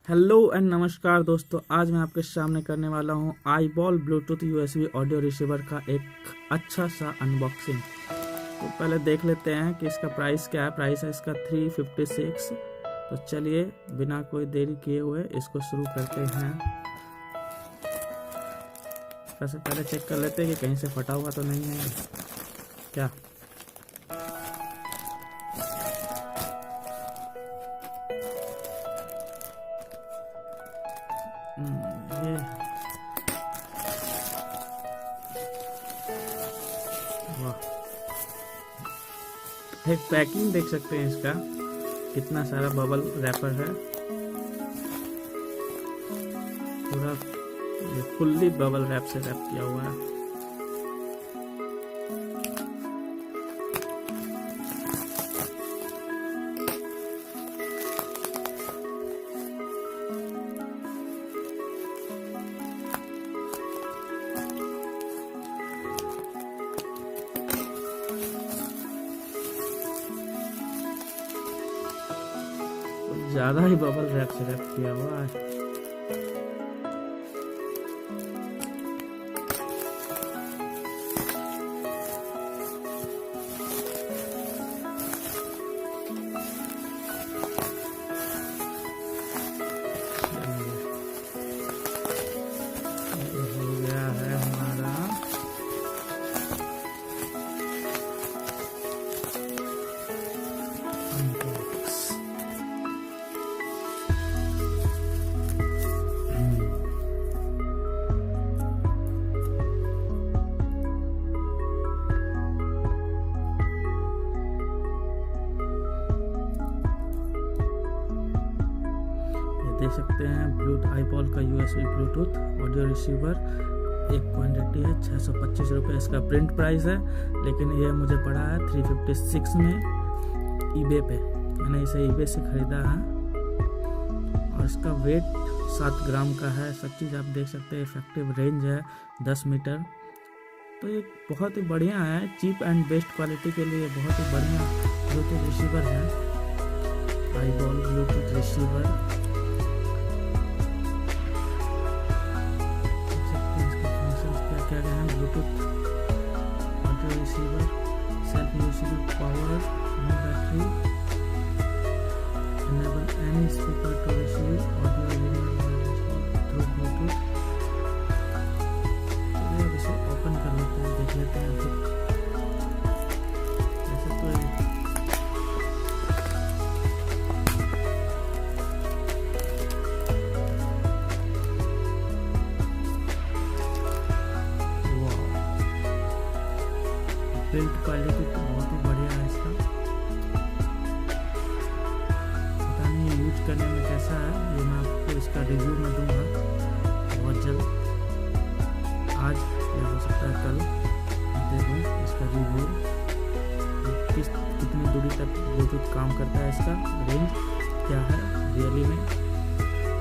Hello and नमस्कार दोस्तों, आज मैं आपके सामने करने वाला हूं eyeball Bluetooth USB audio receiver का एक अच्छा सा अनबॉक्सिंग। तो पहले देख लेते हैं कि इसका प्राइस क्या है। प्राइस है इसका 356। तो चलिए बिना कोई देरी किए हुए इसको शुरू करते हैं। सबसे पहले चेक कर लेते हैं कि कहीं से फटा हुआ तो नहीं है क्या। ये वाह, एक पैकिंग देख सकते हैं इसका, कितना सारा बबल रैपर है। पूरा फुल्ली बबल रैप से रैप किया हुआ है। ज्यादा ही बबल रैप से रैप किया हुआ है। हो गया है हमारा अनबॉक्स। देख सकते हैं ब्लूटूथ आईबॉल का यूएसबी ब्लूटूथ ऑडियो रिसीवर। एक क्वांटिटी है 625 रुपये इसका प्रिंट प्राइस है, लेकिन ये मुझे पड़ा है 356 में ईबे पे। मैंने इसे ईबे से खरीदा है और इसका वेट 7 ग्राम का है। सब चीज़ आप देख सकते हैं। इफेक्टिव रेंज है 10 मीटर। तो ये बहुत ही बढ़िया है, चीप एंड बेस्ट क्वालिटी के लिए बहुत ही बढ़िया ब्लूटूथ रिसीवर है आईबॉल ब्लूटूथ रिसीवर। क्या है Bluetooth audio receiver, self usable power, no battery, enable any speaker to receive audio through Bluetooth। चलिए इसे ओपन कर लेते हैं, देख लेते हैं फिर। ऐसे तो बिल्ड क्वालिटी तो बहुत ही बढ़िया है इसका। पता नहीं यूज करने में कैसा है, ये मैं आपको इसका रिव्यू में दूंगा बहुत जल्द। आज या हो सकता है कल दे दूँ इसका रिव्यू, कितनी दूरी तक ब्लूटूथ काम करता है, इसका रेंज क्या है रियली में,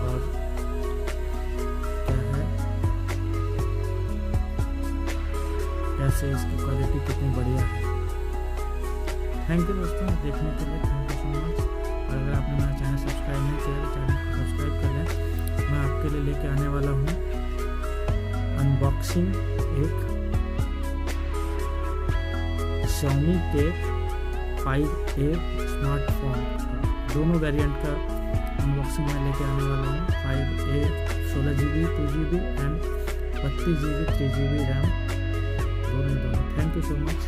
और कैसे इसकी क्वालिटी कितनी बढ़िया है। थैंक यू दोस्तों देखने के लिए, थैंक यू सो मच। और अगर आपने मेरा चैनल सब्सक्राइब नहीं किया तो चैनल को सब्सक्राइब कर लें। मैं आपके लिए लेके आने वाला हूँ अनबॉक्सिंग एक Xiaomi के 5A स्मार्टफोन का, दोनों वेरिएंट का अनबॉक्सिंग मैं लेके आने वाला हूँ। 5A 16GB 2GB and 32GB 3GB RAM, दोनों। Thank you so much.